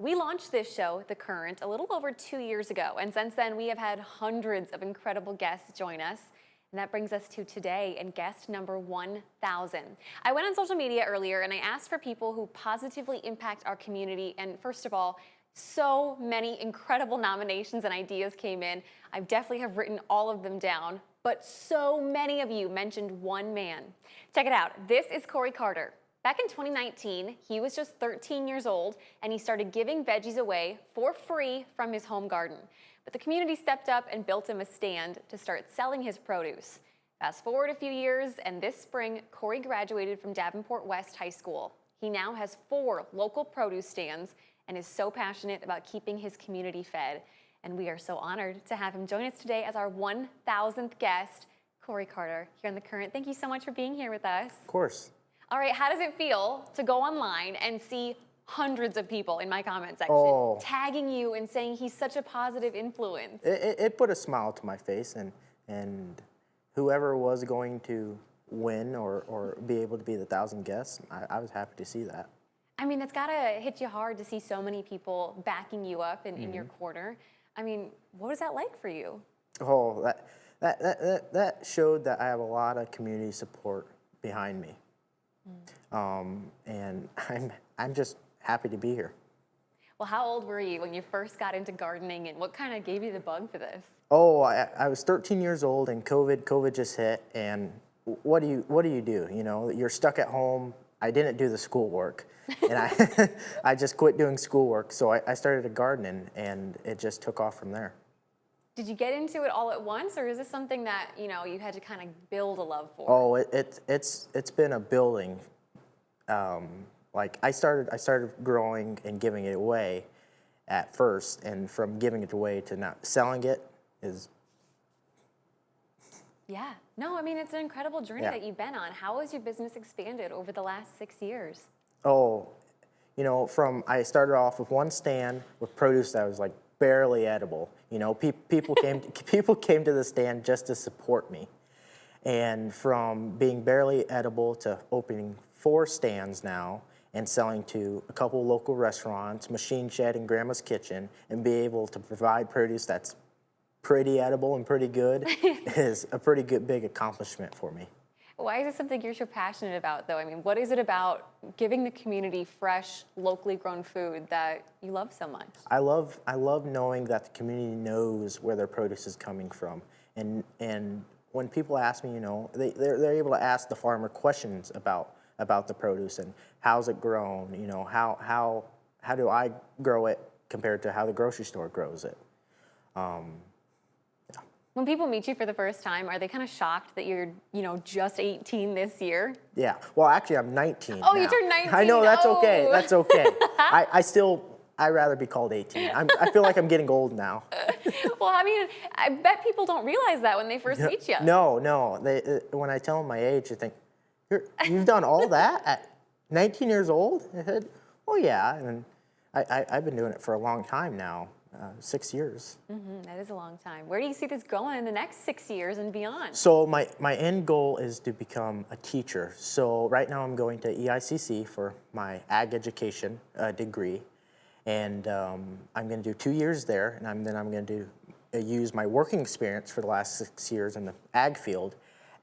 We launched this show, The Current, a little over 2 years ago, and since then we have had hundreds of incredible guests join us. And that brings us to today and guest number 1,000. I went on social media earlier and I asked for people who positively impact our community. And first of all, so many incredible nominations and ideas came in. I definitely have written all of them down, but so many of you mentioned one man. Check it out. This is Cory Carter. Back in 2019, he was just 13 years old and he started giving veggies away for free from his home garden. But the community stepped up and built him a stand to start selling his produce. Fast forward a few years, and this spring, Cory graduated from Davenport West High School. He now has 4 local produce stands and is so passionate about keeping his community fed. And we are so honored to have him join us today as our 1,000th guest, Cory Carter, here on The Current. Thank you so much for being here with us. Of course. All right, how does it feel to go online and see hundreds of people in my comment section tagging you and saying he's such a positive influence? It put a smile to my face, and whoever was going to win or be able to be the 1,000 guests, I was happy to see that. I mean, it's gotta hit you hard to see so many people backing you up in your corner. I mean, what was that like for you? Oh, that showed that I have a lot of community support behind me. And I'm just happy to be here. Well, how old were you when you first got into gardening, and what kind of gave you the bug for this? Oh, I was 13 years old, and COVID just hit, and what do you do? You know, you're stuck at home. I didn't do the schoolwork, and I just quit doing schoolwork. So I started gardening, and it just took off from there. Did you get into it all at once, or is this something that you had to kind of build a love for? Oh, it's been a building. Like I started growing and giving it away at first, and from giving it away to not selling it is. Yeah, no, I mean, it's an incredible journey that you've been on. How has your business expanded over the last 6 years? Oh, I started off with one stand with produce that was like barely edible. People came to the stand just to support me. And from being barely edible to opening 4 stands now and selling to a couple local restaurants, Machine Shed and Grandma's Kitchen, and be able to provide produce that's pretty edible and pretty good is a pretty good big accomplishment for me. Why is this something you're so passionate about, though? I mean, what is it about giving the community fresh, locally grown food that you love so much? I love knowing that the community knows where their produce is coming from, and when people ask me, they're able to ask the farmer questions about the produce and how's it grown, how do I grow it compared to how the grocery store grows it. When people meet you for the first time, are they kind of shocked that you're, just 18 this year? Yeah. Well, actually, I'm 19 Oh, now. you turned 19. I know, that's okay. That's okay. I'd rather be called 18. I feel like I'm getting old now. Well, I mean, I bet people don't realize that when they first meet you. No. When I tell them my age, they think, you've done all that at 19 years old? I said, oh, yeah. And I've been doing it for a long time now. 6 years. That is a long time. Where do you see this going in the next 6 years and beyond? So my end goal is to become a teacher. So right now I'm going to EICC for my ag education degree. And I'm going to do 2 years there, and then I'm going to use my working experience for the last 6 years in the ag field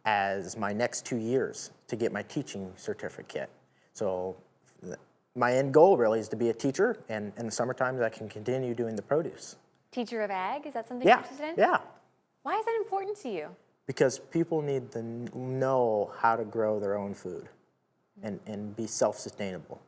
as my next 2 years to get my teaching certificate. So my end goal really is to be a teacher, and in the summertime I can continue doing the produce. Teacher of ag, is that something you're interested in? Yeah. Why is that important to you? Because people need to know how to grow their own food and be self-sustainable.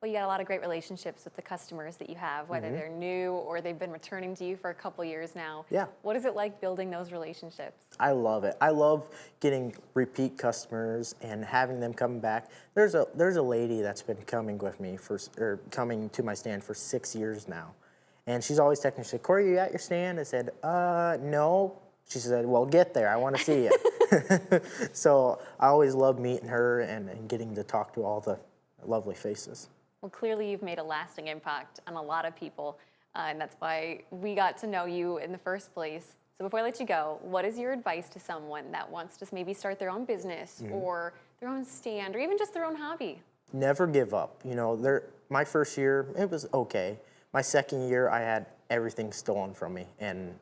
Well, you got a lot of great relationships with the customers that you have, whether they're new or they've been returning to you for a couple years now. Yeah. What is it like building those relationships? I love it. I love getting repeat customers and having them come back. There's a lady that's been coming with me coming to my stand for 6 years now. And she's always texting me, she said, Cory, you at your stand? I said, no. She said, well, get there. I want to see you. So I always love meeting her and getting to talk to all the lovely faces. Well, clearly you've made a lasting impact on a lot of people, and that's why we got to know you in the first place. So before I let you go, what is your advice to someone that wants to maybe start their own business or their own stand or even just their own hobby? never give up. You know, my first year, it was okay. My second year, I had everything stolen from me, and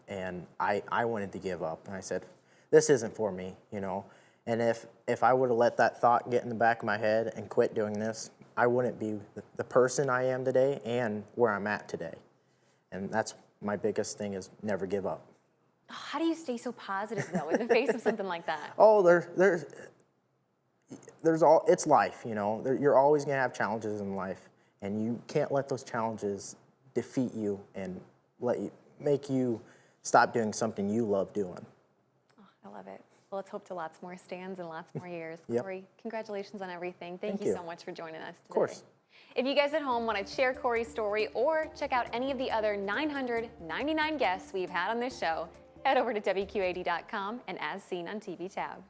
I wanted to give up. And I said, this isn't for me, you know. And if I would have let that thought get in the back of my head and quit doing this, I wouldn't be the person I am today and where I'm at today. And that's my biggest thing, is never give up. How do you stay so positive, though, in the face of something like that? Oh, it's life, you know. You're always going to have challenges in life, and you can't let those challenges defeat you and make you stop doing something you love doing. Oh, I love it. Well, let's hope to lots more stands and lots more years. Yep. Cory, congratulations on everything. Thank Thank you you so much for joining us today. Of course. If you guys at home want to share Cory's story or check out any of the other 999 guests we've had on this show, head over to WQAD.com and As Seen on TV tab.